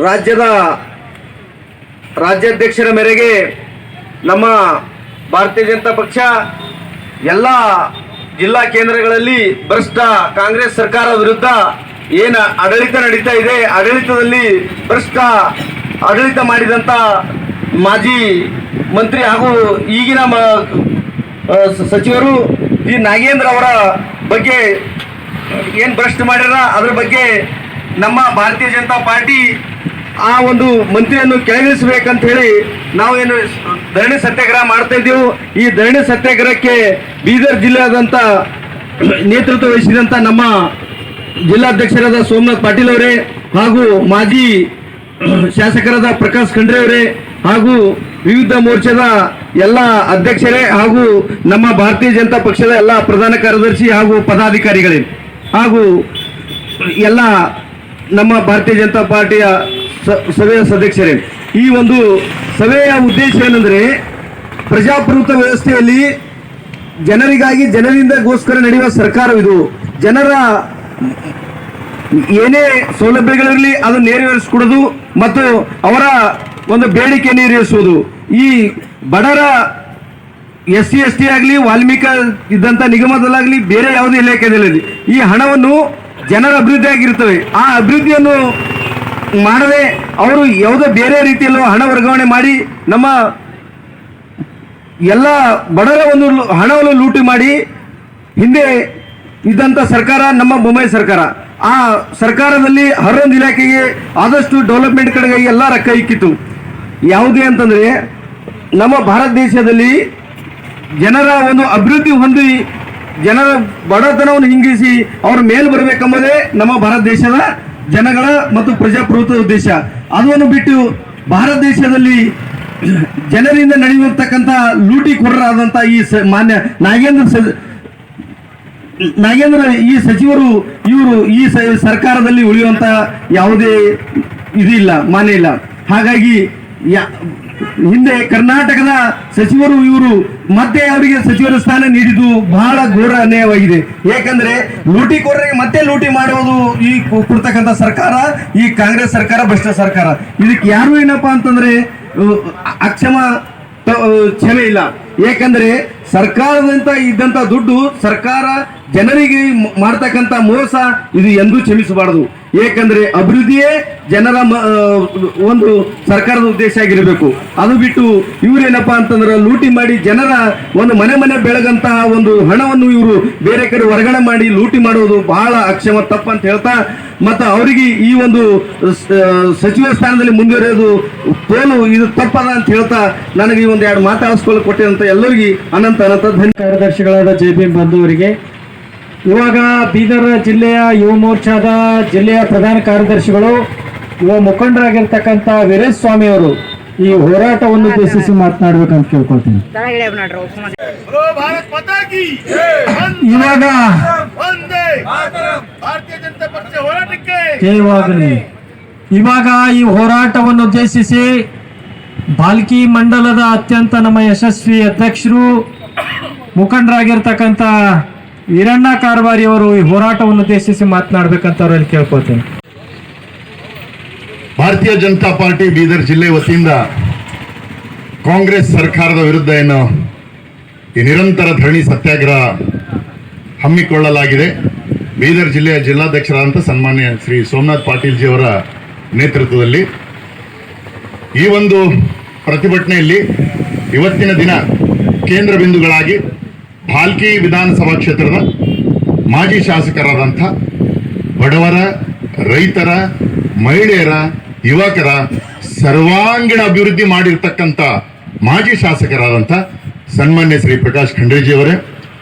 ರಾಜ್ಯದ ರಾಜ್ಯಾಧ್ಯಕ್ಷರ ಮೇರೆಗೆ ನಮ್ಮ ಭಾರತೀಯ ಜನತಾ ಪಕ್ಷ ಎಲ್ಲ ಜಿಲ್ಲಾ ಕೇಂದ್ರಗಳಲ್ಲಿ ಭ್ರಷ್ಟ ಕಾಂಗ್ರೆಸ್ ಸರ್ಕಾರ ವಿರುದ್ಧ ಏನು ಆಡಳಿತ ನಡೀತಾ ಇದೆ, ಆಡಳಿತದಲ್ಲಿ ಭ್ರಷ್ಟ ಆಡಳಿತ ಮಾಡಿದಂಥ ಮಾಜಿ ಮಂತ್ರಿ ಹಾಗೂ ಈಗಿನ ಸಚಿವರು ಈ ನಾಗೇಂದ್ರ ಅವರ ಬಗ್ಗೆ ಏನು ಭ್ರಷ್ಟ ಮಾಡ್ಯಾರ ಅದರ ಬಗ್ಗೆ ನಮ್ಮ ಭಾರತೀಯ ಜನತಾ ಪಾರ್ಟಿ ಆ ಒಂದು ಮಂತ್ರಿಯನ್ನು ಕೆಳಗಿಳಿಸಬೇಕಂತ ಹೇಳಿ ನಾವೇನು ಧರಣಿ ಸತ್ಯಾಗ್ರಹ ಮಾಡ್ತಾ ಇದ್ದೀವಿ. ಈ ಧರಣಿ ಸತ್ಯಾಗ್ರಹಕ್ಕೆ ಬೀದರ್ ಜಿಲ್ಲೆಯಾದಂಥ ನೇತೃತ್ವ ವಹಿಸಿದಂಥ ನಮ್ಮ ಜಿಲ್ಲಾಧ್ಯಕ್ಷರಾದ ಸೋಮನಾಥ್ ಪಾಟೀಲ್ ಅವರೇ ಹಾಗೂ ಮಾಜಿ ಶಾಸಕರಾದ ಪ್ರಕಾಶ್ ಖಂಡ್ರೆ ಅವರೇ ಹಾಗೂ ವಿವಿಧ ಮೋರ್ಚಾದ ಎಲ್ಲ ಅಧ್ಯಕ್ಷರೇ ಹಾಗೂ ನಮ್ಮ ಭಾರತೀಯ ಜನತಾ ಪಕ್ಷದ ಎಲ್ಲ ಪ್ರಧಾನ ಕಾರ್ಯದರ್ಶಿ ಹಾಗೂ ಪದಾಧಿಕಾರಿಗಳೇ ಹಾಗೂ ಎಲ್ಲ ನಮ್ಮ ಭಾರತೀಯ ಜನತಾ ಪಾರ್ಟಿಯ ಸಭೆಯ ಸದಸ್ಯರೇ, ಈ ಒಂದು ಸಭೆಯ ಉದ್ದೇಶ ಏನಂದರೆ ಪ್ರಜಾಪ್ರಭುತ್ವ ವ್ಯವಸ್ಥೆಯಲ್ಲಿ ಜನರಿಗಾಗಿ ಜನರಿಂದಗೋಸ್ಕರ ನಡೆಯುವ ಸರ್ಕಾರವಿದು. ಜನರ ಏನೇ ಸೌಲಭ್ಯಗಳಿರಲಿ ಅದನ್ನು ನೆರವೇರಿಸಿಕೊಡೋದು ಮತ್ತು ಅವರ ಒಂದು ಬೇಡಿಕೆ ಈಡೇರಿಸುವುದು. ಈ ಬಡವರ SC ST ಆಗಲಿ ವಾಲ್ಮೀಕಿ ಇದ್ದಂಥ ನಿಗಮದಲ್ಲಾಗಲಿ ಬೇರೆ ಯಾವುದೇ ಇಲಾಖೆಯಲ್ಲಿ ಈ ಹಣವನ್ನು ಜನರ ಅಭಿವೃದ್ಧಿ ಆಗಿರ್ತವೆ. ಆ ಅಭಿವೃದ್ಧಿಯನ್ನು ಮಾಡದೆ ಅವರು ಯಾವುದೋ ಬೇರೆ ರೀತಿಯಲ್ಲೂ ಹಣ ವರ್ಗಾವಣೆ ಮಾಡಿ ನಮ್ಮ ಎಲ್ಲ ಬಡವರ ಒಂದು ಹಣವನ್ನು ಲೂಟಿ ಮಾಡಿ ಹಿಂದೆ ಇದ್ದಂಥ ಸರ್ಕಾರ ನಮ್ಮ ಬೊಮ್ಮಾಯಿ ಸರ್ಕಾರ. ಆ ಸರ್ಕಾರದಲ್ಲಿ ಹರೊಂದು ಇಲಾಖೆಗೆ ಆದಷ್ಟು ಡೆವಲಪ್ಮೆಂಟ್ ಕಡೆಗೆ ಎಲ್ಲ ರೊಕ್ಕ ಇಕ್ಕಿತ್ತು. ಯಾವುದೇ ಅಂತಂದರೆ ನಮ್ಮ ಭಾರತ ದೇಶದಲ್ಲಿ ಜನರ ಒಂದು ಅಭಿವೃದ್ಧಿ ಹೊಂದಿ ಜನರ ಬಡತನವನ್ನು ಹಿಂಗಿಸಿ ಅವ್ರ ಮೇಲೆ ಬರಬೇಕೆಂಬುದೇ ನಮ್ಮ ಭಾರತ ದೇಶದ ಜನಗಳ ಮತ್ತು ಪ್ರಜಾಪ್ರಭುತ್ವದ ಉದ್ದೇಶ. ಅದನ್ನು ಬಿಟ್ಟು ಭಾರತ ದೇಶದಲ್ಲಿ ಜನರಿಂದ ನಡೆಯುವಂತಕ್ಕಂಥ ಲೂಟಿಖೋರರಾದಂಥ ಈ ಮಾನ್ಯ ನಾಗೇಂದ್ರ ಈ ಸಚಿವರು ಇವರು ಈ ಸರ್ಕಾರದಲ್ಲಿ ಉಳಿಯುವಂಥ ಯಾವುದೇ ಇದಿಲ್ಲ, ಮಾನ್ಯ ಇಲ್ಲ. ಹಾಗಾಗಿ ಹಿಂದೆ ಕರ್ನಾಟಕದ ಸಚಿವರು ಇವರು ಮತ್ತೆ ಅವರಿಗೆ ಸಚಿವರ ಸ್ಥಾನ ನೀಡಿದ್ದು ಬಹಳ ಘೋರ ಅನ್ಯಾಯವಾಗಿದೆ. ಯಾಕಂದ್ರೆ ಲೂಟಿಕೋರರಿಗೆ ಮತ್ತೆ ಲೂಟಿ ಮಾಡುವುದು ಈ ಕೊಡ್ತಕ್ಕಂಥ ಸರ್ಕಾರ, ಈ ಕಾಂಗ್ರೆಸ್ ಸರ್ಕಾರ ಭ್ರಷ್ಟ ಸರ್ಕಾರ. ಇದಕ್ಕೆ ಯಾರು ಏನಪ್ಪಾ ಅಂತಂದ್ರೆ ಕ್ಷಮೆ ಇಲ್ಲ. ಯಾಕಂದ್ರೆ ಸರ್ಕಾರದಂತ ಇದ್ದಂತ ದುಡ್ಡು ಸರ್ಕಾರ ಜನರಿಗೆ ಮಾಡ್ತಕ್ಕಂಥ ಮೋಸ ಇದು ಎಂದೂ ಕ್ಷಮಿಸಬಾರದು. ಏಕೆಂದ್ರೆ ಅಭಿವೃದ್ಧಿಯೇ ಜನರ ಒಂದು ಸರ್ಕಾರದ ಉದ್ದೇಶ ಆಗಿರಬೇಕು. ಅದು ಬಿಟ್ಟು ಇವರೇನಪ್ಪಾ ಅಂತಂದ್ರೆ ಲೂಟಿ ಮಾಡಿ ಜನರ ಒಂದು ಮನೆ ಬೆಳಗಂತಹ ಒಂದು ಹಣವನ್ನು ಇವರು ಬೇರೆ ಕಡೆ ವರ್ಗಾವಣೆ ಮಾಡಿ ಲೂಟಿ ಮಾಡುವುದು ಬಹಳ ಅಕ್ಷಮ ತಪ್ಪಂತ ಹೇಳ್ತಾ, ಮತ್ತು ಅವರಿಗೆ ಈ ಒಂದು ಸಚಿವ ಸ್ಥಾನದಲ್ಲಿ ಮುಂದುವರಿಯೋದು ತೋಲು ಇದು ತಪ್ಪದ ಅಂತ ಹೇಳ್ತಾ ನನಗೆ ಈ ಒಂದು ಎರಡು ಮಾತಾಡಿಸ್ಕೊಳ್ಳಿ ಕೊಟ್ಟಿದಂತ ಎಲ್ಲರಿಗೂ ಅನಂತ ಧನ್ಯ. ಕಾರ್ಯದರ್ಶಿಗಳಾದ JB ಬಂಧುವರಿಗೆ, ಇವಾಗ ಬೀದರ್ ಜಿಲ್ಲೆಯ ಯುವ ಮೋರ್ಚಾದ ಜಿಲ್ಲೆಯ ಪ್ರಧಾನ ಕಾರ್ಯದರ್ಶಿಗಳು ಯುವ ಮುಖಂಡರಾಗಿರ್ತಕ್ಕಂಥ ವೀರೇಶ್ ಸ್ವಾಮಿ ಅವರು ಈ ಹೋರಾಟವನ್ನು ಉದ್ದೇಶಿಸಿ ಮಾತನಾಡಬೇಕಂತ ಕೇಳ್ಕೊಳ್ತೀನಿ. ಇವಾಗ ಇವಾಗ ಈ ಹೋರಾಟವನ್ನು ಉದ್ದೇಶಿಸಿ ಬಾಲ್ಕಿ ಮಂಡಲದ ಅತ್ಯಂತ ನಮ್ಮ ಯಶಸ್ವಿ ಅಧ್ಯಕ್ಷರು ಮುಖಂಡರಾಗಿರ್ತಕ್ಕಂಥ ವೀರಣ್ಣ ಕಾರವಾರಿ ಅವರು ಈ ಹೋರಾಟವನ್ನು ಉದ್ದೇಶಿಸಿ ಮಾತನಾಡಬೇಕಂತ ಅವರಲ್ಲಿ ಕೇಳ್ಕೊಳ್ತೇನೆ. ಭಾರತೀಯ ಜನತಾ ಪಾರ್ಟಿ ಬೀದರ್ ಜಿಲ್ಲೆ ವತಿಯಿಂದ ಕಾಂಗ್ರೆಸ್ ಸರ್ಕಾರದ ವಿರುದ್ಧ ಏನು ಈ ನಿರಂತರ ಧರಣಿ ಸತ್ಯಾಗ್ರಹ ಹಮ್ಮಿಕೊಳ್ಳಲಾಗಿದೆ. ಬೀದರ್ ಜಿಲ್ಲೆಯ ಜಿಲ್ಲಾಧ್ಯಕ್ಷರಾದಂಥ ಸನ್ಮಾನ್ಯ ಶ್ರೀ ಸೋಮನಾಥ್ ಪಾಟೀಲ್ ಜಿ ಅವರ ನೇತೃತ್ವದಲ್ಲಿ ಈ ಒಂದು ಪ್ರತಿಭಟನೆಯಲ್ಲಿ ಇವತ್ತಿನ ದಿನ ಕೇಂದ್ರ ಬಿಂದುಗಳಾಗಿ ಭಾಲ್ಕಿ ವಿಧಾನಸಭಾ ಕ್ಷೇತ್ರದ ಮಾಜಿ ಶಾಸಕರಾದಂಥ ಬಡವರ, ರೈತರ, ಮಹಿಳೆಯರ, ಯುವಕರ ಸರ್ವಾಂಗೀಣ ಅಭಿವೃದ್ಧಿ ಮಾಡಿರ್ತಕ್ಕಂಥ ಮಾಜಿ ಶಾಸಕರಾದಂಥ ಸನ್ಮಾನ್ಯ ಶ್ರೀ ಪ್ರಕಾಶ್ ಖಂಡ್ರೆಜಿ ಅವರೇ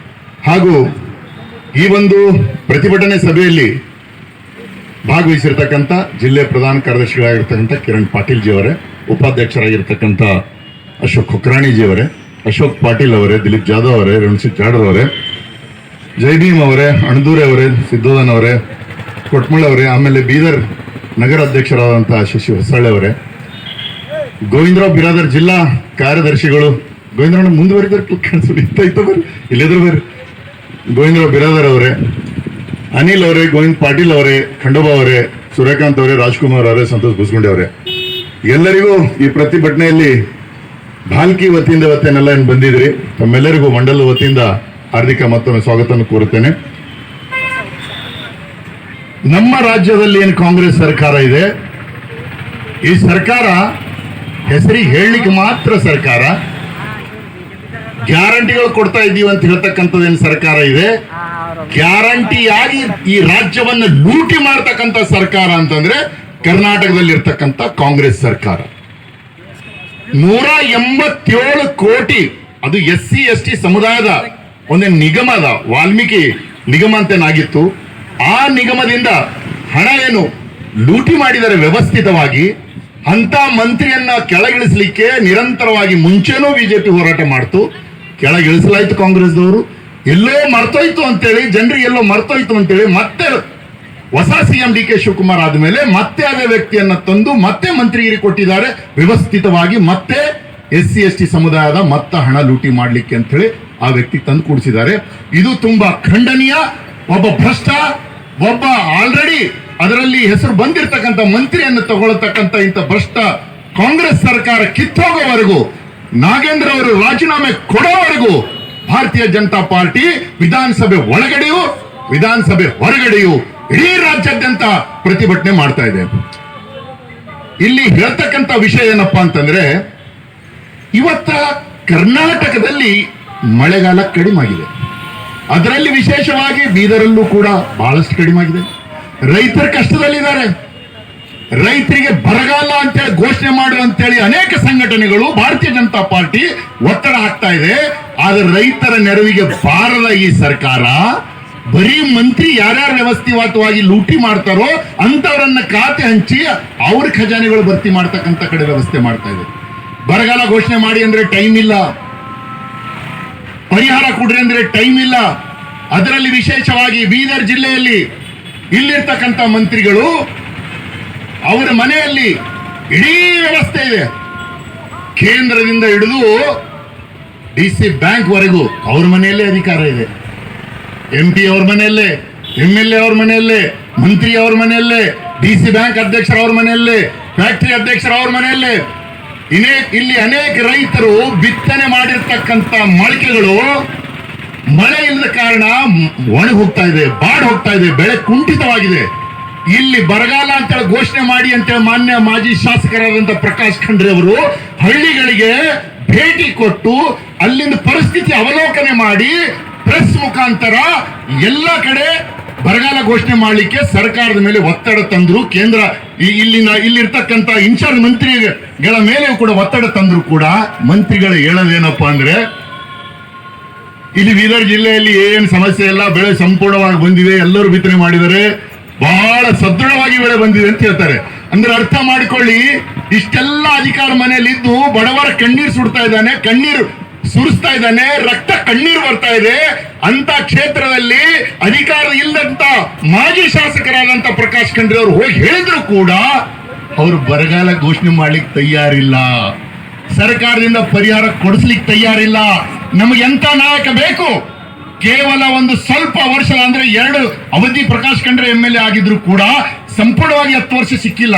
ಹಾಗೂ ಈ ಒಂದು ಪ್ರತಿಭಟನೆ ಸಭೆಯಲ್ಲಿ ಭಾಗವಹಿಸಿರ್ತಕ್ಕಂಥ ಜಿಲ್ಲೆಯ ಪ್ರಧಾನ ಕಾರ್ಯದರ್ಶಿಗಳಾಗಿರ್ತಕ್ಕಂಥ ಕಿರಣ್ ಪಾಟೀಲ್ ಜಿ ಅವರೇ, ಉಪಾಧ್ಯಕ್ಷರಾಗಿರ್ತಕ್ಕಂಥ ಅಶೋಕ್ ಹುಕ್ರಾಣಿಜಿ ಅವರೇ, ಅಶೋಕ್ ಪಾಟೀಲ್ ಅವರೇ, ದಿಲೀಪ್ ಜಾಧವ್ ಅವರೇ, ರಣಸಿಂಗ್ ಜಾಡರ್ ಅವರೇ, ಜೈಭೀಮ್ ಅವರೇ, ಅಣದೂರೆ ಅವರೇ, ಸಿದ್ದೋದನ್ ಅವರೇ, ಕೊಟ್ಮುಳೆ ಅವರೇ, ಆಮೇಲೆ ಬೀದರ್ ನಗರ ಅಧ್ಯಕ್ಷರಾದಂಥ ಶಶಿ ಹೊಸಳ್ಳಿ ಅವರೇ, ಗೋವಿಂದರಾವ್ ಬಿರಾದರ್ ಜಿಲ್ಲಾ ಕಾರ್ಯದರ್ಶಿಗಳು, ಗೋವಿಂದರಾವ್ ಮುಂದುವರಿದ್ರೆ ಕಾಣಿಸಲಿ ಇತ್ತ ಬರ್ರಿ, ಇಲ್ಲಿದ್ರು ಬರ್ರಿ, ಗೋವಿಂದರಾವ್ ಬಿರಾದರ್ ಅವರೇ, ಅನಿಲ್ ಅವರೇ, ಗೋವಿಂದ್ ಪಾಟೀಲ್ ಅವರೇ, ಖಂಡೋಬಾ ಅವರೇ, ಸೂರ್ಯಕಾಂತ್ ಅವರೇ, ರಾಜ್ಕುಮಾರ್ ಅವರೇ, ಸಂತೋಷ್ ಬುಸ್ಗುಂಡೆ ಅವರೇ, ಎಲ್ಲರಿಗೂ ಈ ಪ್ರತಿಭಟನೆಯಲ್ಲಿ ಭಾಲ್ಕಿ ವತಿಯಿಂದ ಇವತ್ತೇನೆಲ್ಲ ಏನು ಬಂದಿದ್ರಿ, ತಮ್ಮೆಲ್ಲರಿಗೂ ಮಂಡಲ ವತಿಯಿಂದ ಹಾರ್ದಿಕ ಮತ್ತೊಮ್ಮೆ ಸ್ವಾಗತವನ್ನು ಕೋರುತ್ತೇನೆ. ನಮ್ಮ ರಾಜ್ಯದಲ್ಲಿ ಏನು ಕಾಂಗ್ರೆಸ್ ಸರ್ಕಾರ ಇದೆ, ಈ ಸರ್ಕಾರ ಹೆಸರಿಗೆ ಹೇಳಲಿಕ್ಕೆ ಮಾತ್ರ ಸರ್ಕಾರ, ಗ್ಯಾರಂಟಿಗಳು ಕೊಡ್ತಾ ಇದ್ದೀವಿ ಅಂತ ಹೇಳ್ತಕ್ಕಂಥದ್ದೇನು ಸರ್ಕಾರ ಇದೆ, ಗ್ಯಾರಂಟಿಯಾಗಿ ಈ ರಾಜ್ಯವನ್ನು ಲೂಟಿ ಮಾಡ್ತಕ್ಕಂಥ ಸರ್ಕಾರ ಅಂತಂದ್ರೆ ಕರ್ನಾಟಕದಲ್ಲಿ ಇರ್ತಕ್ಕಂಥ ಕಾಂಗ್ರೆಸ್ ಸರ್ಕಾರ. 187 ಕೋಟಿ, ಅದು SC/ST ಸಮುದಾಯದ ಒಂದು ನಿಗಮದ ವಾಲ್ಮೀಕಿ ನಿಗಮ ಅಂತೇನಾಗಿತ್ತು, ಆ ನಿಗಮದಿಂದ ಹಣ ಏನು ಲೂಟಿ ಮಾಡಿದರೆ ವ್ಯವಸ್ಥಿತವಾಗಿ, ಅಂತ ಮಂತ್ರಿಯನ್ನ ಕೆಳಗಿಳಿಸಲಿಕ್ಕೆ ನಿರಂತರವಾಗಿ ಮುಂಚೆನೂ ಬಿಜೆಪಿ ಹೋರಾಟ ಮಾಡ್ತು, ಕೆಳಗಿಳಿಸಲಾಯ್ತು ಕಾಂಗ್ರೆಸ್ದವರು. ಎಲ್ಲೋ ಮರ್ತೋಯ್ತು ಅಂತೇಳಿ, ಜನರಿಗೆ ಎಲ್ಲೋ ಮರ್ತೋಯ್ತು ಅಂತೇಳಿ ಮತ್ತೆ ಹೊಸ CM DK ಶಿವಕುಮಾರ್ ಆದ್ಮೇಲೆ ಮತ್ತೆ ಅದೇ ವ್ಯಕ್ತಿಯನ್ನ ತಂದು ಮತ್ತೆ ಮಂತ್ರಿಗಿರಿ ಕೊಟ್ಟಿದ್ದಾರೆ ವ್ಯವಸ್ಥಿತವಾಗಿ, ಮತ್ತೆ SC/ST ಸಮುದಾಯದ ಮತ್ತ ಹಣ ಲೂಟಿ ಮಾಡ್ಲಿಕ್ಕೆ ಅಂತ ಹೇಳಿ ಆ ವ್ಯಕ್ತಿ ತಂದು ಕೂಡಿಸಿದ್ದಾರೆ. ಇದು ತುಂಬಾ ಖಂಡನೀಯ. ಒಬ್ಬ ಭ್ರಷ್ಟ, ಒಬ್ಬ ಆಲ್ರೆಡಿ ಅದರಲ್ಲಿ ಹೆಸರು ಬಂದಿರತಕ್ಕಂಥ ಮಂತ್ರಿಯನ್ನು ತಗೊಳ್ಳತಕ್ಕಂಥ ಇಂಥ ಭ್ರಷ್ಟ ಕಾಂಗ್ರೆಸ್ ಸರ್ಕಾರ ಕಿತ್ತೋಗೋವರೆಗೂ, ನಾಗೇಂದ್ರ ಅವರು ರಾಜೀನಾಮೆ ಕೊಡೋವರೆಗೂ ಭಾರತೀಯ ಜನತಾ ಪಾರ್ಟಿ ವಿಧಾನಸಭೆ ಒಳಗಡೆಯೂ ವಿಧಾನಸಭೆ ಹೊರಗಡೆಯೂ ಇಡೀ ರಾಜ್ಯಾದ್ಯಂತ ಪ್ರತಿಭಟನೆ ಮಾಡ್ತಾ ಇದೆ. ಇಲ್ಲಿ ಹೇಳ್ತಕ್ಕಂಥ ವಿಷಯ ಏನಪ್ಪಾ ಅಂತಂದ್ರೆ, ಇವತ್ತ ಕರ್ನಾಟಕದಲ್ಲಿ ಮಳೆಗಾಲ ಕಡಿಮೆ ಆಗಿದೆ, ಅದರಲ್ಲಿ ವಿಶೇಷವಾಗಿ ಬೀದರಲ್ಲೂ ಕೂಡ ಬಹಳಷ್ಟು ಕಡಿಮೆ ಆಗಿದೆ. ರೈತರ ಕಷ್ಟದಲ್ಲಿದ್ದಾರೆ. ರೈತರಿಗೆ ಬರಗಾಲ ಅಂತೇಳಿ ಘೋಷಣೆ ಮಾಡು ಅಂತೇಳಿ ಅನೇಕ ಸಂಘಟನೆಗಳು, ಭಾರತೀಯ ಜನತಾ ಪಾರ್ಟಿ ಒತ್ತಡ ಹಾಕ್ತಾ ಇದೆ. ಆದ್ರೆ ರೈತರ ನೆರವಿಗೆ ಬಾರದ ಈ ಸರ್ಕಾರ ಬರೀ ಮಂತ್ರಿ ಯಾರ್ಯಾರು ವ್ಯವಸ್ಥಿತವಾಗಿ ಲೂಟಿ ಮಾಡ್ತಾರೋ ಅಂತವರನ್ನ ಖಾತೆ ಹಂಚಿ ಅವ್ರ ಖಜಾನೆಗಳು ಭರ್ತಿ ಮಾಡ್ತಕ್ಕಂಥ ಕಡೆ ವ್ಯವಸ್ಥೆ ಮಾಡ್ತಾ ಇದೆ. ಬರಗಾಲ ಘೋಷಣೆ ಮಾಡಿ ಅಂದ್ರೆ ಟೈಮ್ ಇಲ್ಲ, ಪರಿಹಾರ ಕೊಡ್ರಿ ಅಂದ್ರೆ ಟೈಮ್ ಇಲ್ಲ. ಅದರಲ್ಲಿ ವಿಶೇಷವಾಗಿ ಬೀದರ್ ಜಿಲ್ಲೆಯಲ್ಲಿ ಇಲ್ಲಿರ್ತಕ್ಕಂಥ ಮಂತ್ರಿಗಳು, ಅವರ ಮನೆಯಲ್ಲಿ ಇಡೀ ವ್ಯವಸ್ಥೆ ಇದೆ. ಕೇಂದ್ರದಿಂದ ಹಿಡಿದು DC ಬ್ಯಾಂಕ್ ವರೆಗೂ ಅವ್ರ ಮನೆಯಲ್ಲೇ ಅಧಿಕಾರ ಇದೆ. MP ಅವ್ರ ಮನೆಯಲ್ಲೇ, MLA ಅವ್ರ ಮನೆಯಲ್ಲೇ, ಮಂತ್ರಿ ಅವ್ರ ಮನೆಯಲ್ಲೇ, DC ಬ್ಯಾಂಕ್ ಅಧ್ಯಕ್ಷರ ಅವ್ರ ಮನೆಯಲ್ಲೇ, ಫ್ಯಾಕ್ಟರಿ ಅಧ್ಯಕ್ಷರ ಅವ್ರ ಮನೆಯಲ್ಲೇ. ಇಲ್ಲಿ ಅನೇಕ ರೈತರು ಬಿತ್ತನೆ ಮಾಡಿರ್ತಕ್ಕಂಥ ಮೊಳಕೆಗಳು ಮಳೆ ಇಲ್ಲದ ಕಾರಣ ಒಣಗಿ ಹೋಗ್ತಾ ಇದೆ, ಬಾಡ್ ಹೋಗ್ತಾ ಇದೆ, ಬೆಳೆ ಕುಂಠಿತವಾಗಿದೆ. ಇಲ್ಲಿ ಬರಗಾಲ ಅಂತೇಳಿ ಘೋಷಣೆ ಮಾಡಿ ಅಂತೇಳಿ ಮಾನ್ಯ ಮಾಜಿ ಶಾಸಕರಾದಂಥ ಪ್ರಕಾಶ್ ಖಂಡ್ರೆ ಅವರು ಹಳ್ಳಿಗಳಿಗೆ ಭೇಟಿ ಕೊಟ್ಟು ಅಲ್ಲಿಂದ ಪರಿಸ್ಥಿತಿ ಅವಲೋಕನೆ ಮಾಡಿ ಪ್ರೆಸ್ ಮುಖಾಂತರ ಎಲ್ಲ ಕಡೆ ಬರಗಾಲ ಘೋಷಣೆ ಮಾಡಲಿಕ್ಕೆ ಸರ್ಕಾರದ ಮೇಲೆ ಒತ್ತಡ ತಂದ್ರು. ಕೇಂದ್ರ ಇಲ್ಲಿರ್ತಕ್ಕಂಥ ಇನ್ಚಾರ್ಜ್ ಮಂತ್ರಿಗಳ ಮೇಲೆ ಕೂಡ ಒತ್ತಡ ತಂದ್ರು. ಕೂಡ ಮಂತ್ರಿಗಳು ಹೇಳೋದೇನಪ್ಪಾ ಅಂದ್ರೆ, ಇಲ್ಲಿ ಬೀದರ್ ಜಿಲ್ಲೆಯಲ್ಲಿ ಏನು ಸಮಸ್ಯೆ ಇಲ್ಲ, ಬೆಳೆ ಸಂಪೂರ್ಣವಾಗಿ ಬಂದಿದೆ, ಎಲ್ಲರೂ ಬಿತ್ತನೆ ಮಾಡಿದ್ದಾರೆ, ಬಹಳ ಸದೃಢವಾಗಿ ಬೆಳೆ ಬಂದಿದೆ ಅಂತ ಹೇಳ್ತಾರೆ. ಅಂದ್ರೆ ಅರ್ಥ ಮಾಡಿಕೊಳ್ಳಿ, ಇಷ್ಟೆಲ್ಲ ಅಧಿಕಾರ ಮನೆಯಲ್ಲಿ ಇದ್ದು ಬಡವರ ಕಣ್ಣೀರು ಸುಡ್ತಾ ಇದ್ದಾನೆ, ಕಣ್ಣೀರು ಸುರಿಸ್ತಾ ಇದ್ದಾನೆ, ರಕ್ತ ಕಣ್ಣೀರು ಬರ್ತಾ ಇದೆ. ಅಂತ ಕ್ಷೇತ್ರದಲ್ಲಿ ಅಧಿಕಾರ ಇಲ್ಲದಂತ ಮಾಜಿ ಶಾಸಕರಾದಂತ ಪ್ರಕಾಶ್ ಖಂಡ್ರೆ ಅವರು ಹೋಗಿ ಹೇಳಿದ್ರು ಕೂಡ ಅವರು ಬರಗಾಲ ಘೋಷಣೆ ಮಾಡ್ಲಿಕ್ಕೆ ತಯಾರಿಲ್ಲ, ಸರ್ಕಾರದಿಂದ ಪರಿಹಾರ ಕೊಡಿಸ್ಲಿಕ್ಕೆ ತಯಾರಿಲ್ಲ. ನಮಗೆ ಎಂತ ನಾಯಕ ಬೇಕು? ಕೇವಲ ಒಂದು ಸ್ವಲ್ಪ ವರ್ಷ ಅಂದ್ರೆ 2 ಅವಧಿ ಪ್ರಕಾಶ್ ಖಂಡ್ರೆ MLA ಆಗಿದ್ರು ಕೂಡ ಸಂಪೂರ್ಣವಾಗಿ 10 ವರ್ಷ ಸಿಕ್ಕಿಲ್ಲ.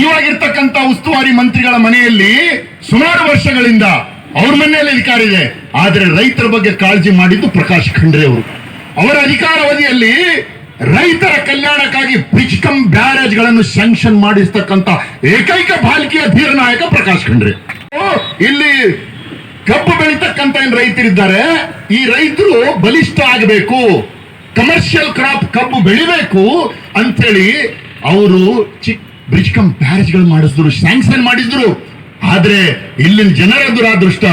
ಇವಾಗಿರ್ತಕ್ಕಂಥ ಉಸ್ತುವಾರಿ ಮಂತ್ರಿಗಳ ಮನೆಯಲ್ಲಿ ಸುಮಾರು ವರ್ಷಗಳಿಂದ ಅವ್ರ ಮನೆಯಲ್ಲಿ ಅಧಿಕಾರ ಇದೆ. ಆದ್ರೆ ರೈತರ ಬಗ್ಗೆ ಕಾಳಜಿ ಮಾಡಿದ್ದು ಪ್ರಕಾಶ್ ಖಂಡ್ರೆ ಅವರು. ಅವರ ಅಧಿಕಾರಾವಧಿಯಲ್ಲಿ ರೈತರ ಕಲ್ಯಾಣಕ್ಕಾಗಿ ಬ್ರಿಡ್ಜ್ ಬ್ಯಾರೇಜ್ ಗಳನ್ನು ಸ್ಯಾಂಕ್ಷನ್ ಮಾಡಿಸ್ತಕ್ಕಂಥ ಏಕೈಕ ಭಾಲ್ಕಿಯ ಧೀರ ನಾಯಕ ಪ್ರಕಾಶ್ ಖಂಡ್ರೆ. ಇಲ್ಲಿ ಕಬ್ಬು ಬೆಳೀತಕ್ಕಂಥ ಏನ್ ರೈತರಿದ್ದಾರೆ, ಈ ರೈತರು ಬಲಿಷ್ಠ ಆಗಬೇಕು, ಕಮರ್ಷಿಯಲ್ ಕ್ರಾಪ್ ಕಬ್ಬು ಬೆಳಿಬೇಕು ಅಂತೇಳಿ ಅವರು ಬ್ರಿಡ್ಜ್ ಬ್ಯಾರೇಜ್ ಗಳು ಮಾಡಿಸಿದ್ರು, ಸ್ಯಾಂಕ್ಷನ್ ಮಾಡಿದ್ರು. ಆದ್ರೆ ಇಲ್ಲಿನ ಜನರ ದುರಾದೃಷ್ಟ,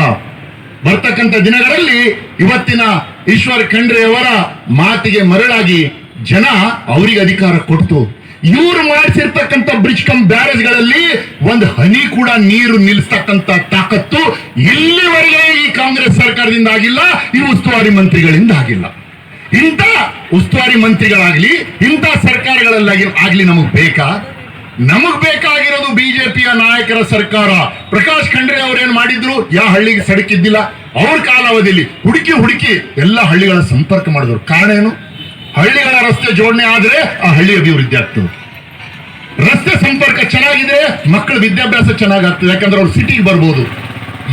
ಬರ್ತಕ್ಕಂಥ ದಿನಗಳಲ್ಲಿ ಇವತ್ತಿನ ಈಶ್ವರ್ ಖಂಡ್ರೆ ಅವರ ಮಾತಿಗೆ ಮರಳಾಗಿ ಜನ ಅವರಿಗೆ ಅಧಿಕಾರ ಕೊಡ್ತು. ಇವರು ಮಾಡಿಸಿರ್ತಕ್ಕಂಥ ಬ್ರಿಡ್ಜ್ ಬ್ಯಾರೇಜ್ ಗಳಲ್ಲಿ ಒಂದು ಹನಿ ಕೂಡ ನೀರು ನಿಲ್ಲಿಸ್ತಕ್ಕಂಥ ತಾಕತ್ತು ಇಲ್ಲಿವರೆಗೆ ಈ ಕಾಂಗ್ರೆಸ್ ಸರ್ಕಾರದಿಂದ ಆಗಿಲ್ಲ, ಈ ಉಸ್ತುವಾರಿ ಮಂತ್ರಿಗಳಿಂದ ಆಗಿಲ್ಲ. ಇಂಥ ಉಸ್ತುವಾರಿ ಮಂತ್ರಿಗಳಾಗ್ಲಿ, ಇಂಥ ಸರ್ಕಾರಗಳಲ್ಲಿ ಆಗ್ಲಿ ನಮಗ್ ಬೇಕಾ? ನಮಗ್ ಬೇಕಾಗಿರೋದು ಬಿಜೆಪಿಯ ನಾಯಕರ ಸರ್ಕಾರ. ಪ್ರಕಾಶ್ ಖಂಡ್ರೆ ಅವ್ರೇನ್ ಮಾಡಿದ್ರು, ಯಾವ ಹಳ್ಳಿಗೆ ಸಡಕಿದ್ದಿಲ್ಲ. ಅವ್ರ ಕಾಲಾವಧಿಯಲ್ಲಿ ಹುಡುಕಿ ಎಲ್ಲ ಹಳ್ಳಿಗಳ ಸಂಪರ್ಕ ಮಾಡಿದ್ರು. ಕಾರಣ ಏನು? ಹಳ್ಳಿಗಳ ರಸ್ತೆ ಜೋಡಣೆ ಆದ್ರೆ ಆ ಹಳ್ಳಿ ಅಭಿವೃದ್ಧಿ ಆಗ್ತದೆ. ಸಂಪರ್ಕ ಚೆನ್ನಾಗಿದೆ, ಮಕ್ಕಳ ವಿದ್ಯಾಭ್ಯಾಸ ಚೆನ್ನಾಗಾಗ್ತದೆ. ಯಾಕಂದ್ರೆ ಅವ್ರು ಸಿಟಿಗೆ ಬರ್ಬೋದು.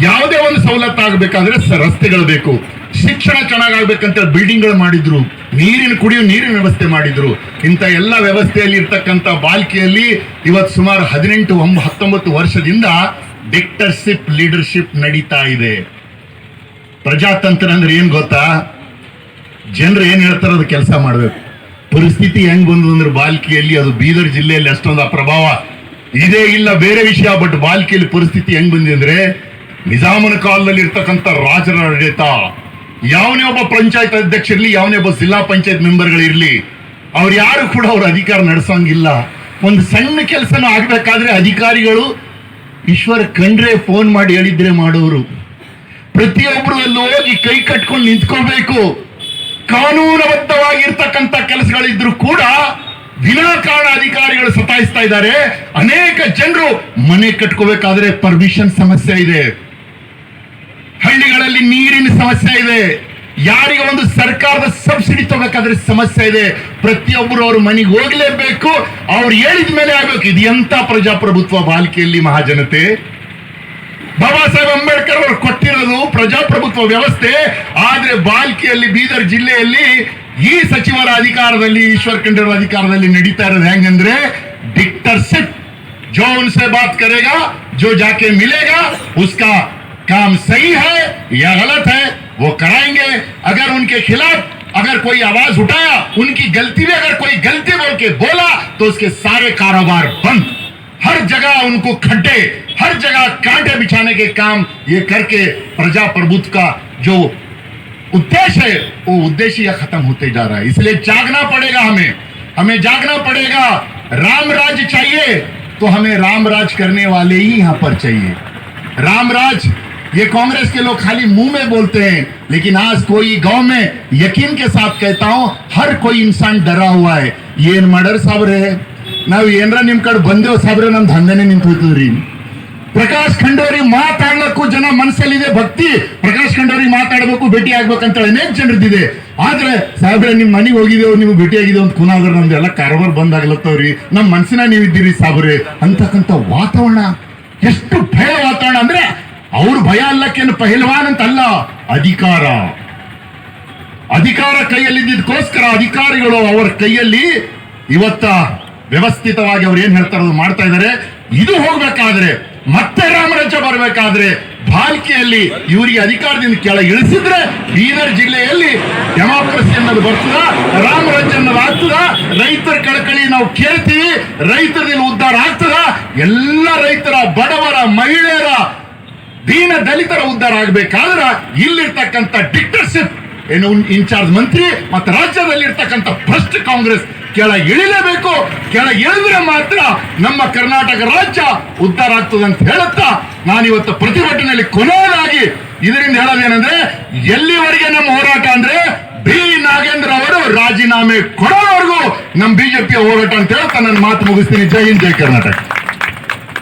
ಯಾವುದೇ ಒಂದು ಸವಲತ್ತು ಆಗಬೇಕಾದ್ರೆ ರಸ್ತೆಗಳು ಬೇಕು. ಶಿಕ್ಷಣ ಚೆನ್ನಾಗಾಗ್ಬೇಕಂತ ಬಿಲ್ಡಿಂಗ್ಗಳು ಮಾಡಿದ್ರು, ಕುಡಿಯೋ ನೀರಿನ ವ್ಯವಸ್ಥೆ ಮಾಡಿದ್ರು. ಇಂಥ ಎಲ್ಲ ವ್ಯವಸ್ಥೆಯಲ್ಲಿ ಇರ್ತಕ್ಕಂಥ ಬಾಲ್ಕಿಯಲ್ಲಿ ಇವತ್ತು ಸುಮಾರು 18-19 ವರ್ಷದಿಂದ ಡಿಕ್ಟರ್ಶಿಪ್ ಲೀಡರ್ಶಿಪ್ ನಡೀತಾ ಇದೆ. ಪ್ರಜಾತಂತ್ರ ಅಂದ್ರೆ ಏನ್ ಗೊತ್ತಾ? ಜನರು ಏನ್ ಹೇಳ್ತಾರೋ ಅದು ಕೆಲಸ ಮಾಡ್ಬೇಕು. ಪರಿಸ್ಥಿತಿ ಹೆಂಗ್ ಬಂದು ಅಂದ್ರೆ ಬಾಲ್ಕಿಯಲ್ಲಿ, ಅದು ಬೀದರ್ ಜಿಲ್ಲೆಯಲ್ಲಿ ಅಷ್ಟೊಂದು ಪ್ರಭಾವ ಇದೇ ಇಲ್ಲ, ಬೇರೆ ವಿಷಯ. ಬಟ್ ಬಾಲ್ಕಿಯಲ್ಲಿ ಪರಿಸ್ಥಿತಿ ಹೆಂಗ್ ಬಂದಿದೆ ಅಂದ್ರೆ, ನಿಜಾಮನ ಕಾಲದಲ್ಲಿ ಇರ್ತಕ್ಕಂಥ ರಾಜರ ಆಡಳಿತ. ಯಾವನೇ ಒಬ್ಬ ಪಂಚಾಯತ್ ಅಧ್ಯಕ್ಷ ಇರ್ಲಿ, ಯಾವನೇ ಒಬ್ಬ ಜಿಲ್ಲಾ ಪಂಚಾಯತ್ ಮೆಂಬರ್ಗಳಿರ್ಲಿ, ಅವ್ರು ಯಾರು ಕೂಡ ಅವ್ರ ಅಧಿಕಾರ ನಡೆಸೋಂಗಿಲ್ಲ. ಒಂದು ಸಣ್ಣ ಕೆಲಸನ ಆಗ್ಬೇಕಾದ್ರೆ ಅಧಿಕಾರಿಗಳು ಈಶ್ವರ ಕಂಡ್ರೆ ಫೋನ್ ಮಾಡಿ ಹೇಳಿದ್ರೆ ಮಾಡೋರು. ಪ್ರತಿಯೊಬ್ರು ಅಲ್ಲಿ ಹೋಗಿ ಕೈ ಕಟ್ಕೊಂಡು ನಿಂತ್ಕೋಬೇಕು. ಕಾನೂನುಬದ್ಧವಾಗಿರ್ತಕ್ಕಂಥ ಕೆಲಸಗಳಿದ್ರು ಕೂಡ ವಿನಾಕಾರಣ ಅಧಿಕಾರಿಗಳು ಸತಾಯಿಸ್ತಾ ಇದ್ದಾರೆ. ಅನೇಕ ಜನರು ಮನೆ ಕಟ್ಕೋಬೇಕಾದ್ರೆ ಪರ್ಮಿಷನ್ ಸಮಸ್ಯೆ ಇದೆ, ಹಳ್ಳಿಗಳಲ್ಲಿ ನೀರಿನ ಸಮಸ್ಯೆ ಇದೆ, ಯಾರಿಗೆ ಒಂದು ಸರ್ಕಾರದ ಸಬ್ಸಿಡಿ ತಗೋಬೇಕಾದ್ರೆ ಸಮಸ್ಯೆ ಇದೆ. ಪ್ರತಿಯೊಬ್ಬರು ಅವ್ರ ಮನೆಗೆ ಹೋಗ್ಲೇಬೇಕು, ಅವ್ರು ಹೇಳಿದ ಮೇಲೆ ಆಗ್ಬೇಕು. ಇದು ಎಂತ ಪ್ರಜಾಪ್ರಭುತ್ವ ಬಾಲ್ಕಿಯಲ್ಲಿ ಮಹಾಜನತೆ? ಬಾಬಾ ಸಾಹೇಬ್ ಅಂಬೇಡ್ಕರ್ ಅವರು ಕೊಟ್ಟಿರೋದು ಪ್ರಜಾಪ್ರಭುತ್ವ ವ್ಯವಸ್ಥೆ. ಆದ್ರೆ ಬಾಲ್ಕಿಯಲ್ಲಿ, ಬೀದರ್ ಜಿಲ್ಲೆಯಲ್ಲಿ ಈ ಸಚಿವರ ಅಧಿಕಾರದಲ್ಲಿ, ಈಶ್ವರ್ ಖಂಡ್ರೆ ಅಧಿಕಾರದಲ್ಲಿ ನಡೀತಾ ಇರೋದು ಹೆಂಗಂದ್ರೆ डिक्टेटरशिप। जो उनसे बात करेगा, जो जाके मिलेगा, उसका काम सही है या गलत है वो कराएंगे। अगर उनके खिलाफ अगर कोई आवाज उठाया, उनकी गलती में अगर कोई गलती बोल के बोला तो उसके सारे कारोबार बंद। हर जगह उनको खड्डे, हर जगह कांटे बिछाने के काम ये करके प्रजाप्रभुत्व का जो उद्देश्य है वो उद्देश्य खत्म होते जा रहा है। इसलिए जागना पड़ेगा, हमें जागना पड़ेगा। राम राज्य चाहिए तो हमें राम राज करने वाले ही यहाँ पर चाहिए। राम राज ये कांग्रेस के लोग खाली मुंह में बोलते हैं, लेकिन आज कोई गांव में यकीन के साथ कहता हूं हर कोई इंसान डरा हुआ है। ಏನ್ ಮಾಡರ್ ಸಾಬ್ರೆ, ನಾವು ಏನರ ನಿಮ್ ಕಡೆ ಬಂದೇವ್ ಸಾಬ್ರೆ, ನಮ್ ದಂಧೆನೆ ನಿಂತು ಹೋಯ್ತದ್ರಿ। ಪ್ರಕಾಶ್ ಖಂಡೋರಿ ಮಾತಾಡ್ಲಕ್ಕೂ ಜನ ಮನಸ್ಸಲ್ಲಿದೆ ಭಕ್ತಿ, ಪ್ರಕಾಶ್ ಖಂಡೋರಿ ಮಾತಾಡ್ಬೇಕು, ಭೇಟಿ ಆಗ್ಬೇಕಂತ ಅನೇಕ ಜನರದಿದೆ। ಆದ್ರೆ ಸಾಬ್ರೆ ನಿಮ್ ಮನೆಗೆ ಹೋಗಿದ್ದೇವು, ನೀವು ಭೇಟಿ ಆಗಿದ್ದೇವೆ ಅಂತ ಕುನಾದ್ರ ನಮ್ದೆಲ್ಲ ಕಾರವಾರ ಬಂದಾಗ್ಲತ್ತವ್ರಿ, ನಮ್ ಮನಸ್ಸಿನ ನೀವಿದ್ದೀರಿ ಸಾಬ್ರೆ ಅಂತಕ್ಕಂಥ ವಾತಾವರಣ, ಎಷ್ಟು ಭಯ ವಾತಾವರಣ ಅಂದ್ರೆ ಅವ್ರ ಭಯ ಅಲ್ಲಕ್ಕೇನು ಪಹಲ್ವಾನ್ ಅಂತ ಅಲ್ಲ, ಅಧಿಕಾರ ಕೈಯಲ್ಲಿದ್ದಕ್ಕೋಸ್ಕರ ಅಧಿಕಾರಿಗಳು ಅವರ ಕೈಯಲ್ಲಿ ಇವತ್ತ ವ್ಯವಸ್ಥಿತವಾಗಿ ಅವ್ರು ಏನ್ ಹೇಳ್ತಾರ ಮಾಡ್ತಾ ಇದ್ದಾರೆ। ಇದು ಹೋಗ್ಬೇಕಾದ್ರೆ ಮತ್ತೆ ರಾಮರಾಜ್ಯ ಬರಬೇಕಾದ್ರೆ ಬಾಲ್ಕಿಯಲ್ಲಿ ಇವರಿಗೆ ಅಧಿಕಾರದಿಂದ ಕೆಳ ಇಳಿಸಿದ್ರೆ ಬೀದರ್ ಜಿಲ್ಲೆಯಲ್ಲಿ ಡೆಮಾಕ್ರಸಿ ಅನ್ನೋದು ಬರ್ತದ, ರಾಮರಾಜ್ಯ ಅನ್ನೋದು ಆಗ್ತದ। ರೈತರ ಕಳಕಳಿ ನಾವು ಕೇಳ್ತೀವಿ, ರೈತರಲ್ಲಿ ಉದ್ಧಾರ ಆಗ್ತದ। ಎಲ್ಲ ರೈತರ, ಬಡವರ, ಮಹಿಳೆಯರ, ದೀನ ದಲಿತರ ಉದ್ಧಾರ ಆಗ್ಬೇಕಾದ್ರೆ ಇಲ್ಲಿರ್ತಕ್ಕಂಥ ಡಿಕ್ಟರ್ಶಿಪ್ ಏನು ಇನ್ಚಾರ್ಜ್ ಮಂತ್ರಿ ಮತ್ತು ರಾಜ್ಯದಲ್ಲಿ ಇರ್ತಕ್ಕಂಥ ಭ್ರಷ್ಟ ಕಾಂಗ್ರೆಸ್ ಕೆಳ ಇಳಿಲೇಬೇಕು। ಕೆಳ ಇಳಿದ್ರೆ ಮಾತ್ರ ನಮ್ಮ ಕರ್ನಾಟಕ ರಾಜ್ಯ ಉದ್ಧಾರ ಆಗ್ತದೆ ಅಂತ ಹೇಳುತ್ತಾ ನಾನಿವತ್ತು ಪ್ರತಿಭಟನೆಯಲ್ಲಿ ಕೊನೆಯದಾಗಿ ಇದರಿಂದ ಹೇಳೋದೇನೆಂದ್ರೆ, ಎಲ್ಲಿವರೆಗೆ ನಮ್ಮ ಹೋರಾಟ ಅಂದ್ರೆ ಬಿ ನಾಗೇಂದ್ರ ಅವರು ರಾಜೀನಾಮೆ ಕೊಡೋವರೆಗೂ ನಮ್ಮ ಬಿಜೆಪಿಯ ಹೋರಾಟ ಅಂತ ಹೇಳ್ತಾ ನನ್ನ ಮಾತು ಮುಗಿಸ್ತೀನಿ। ಜೈ ಹಿಂದ್, ಜೈ ಕರ್ನಾಟಕ।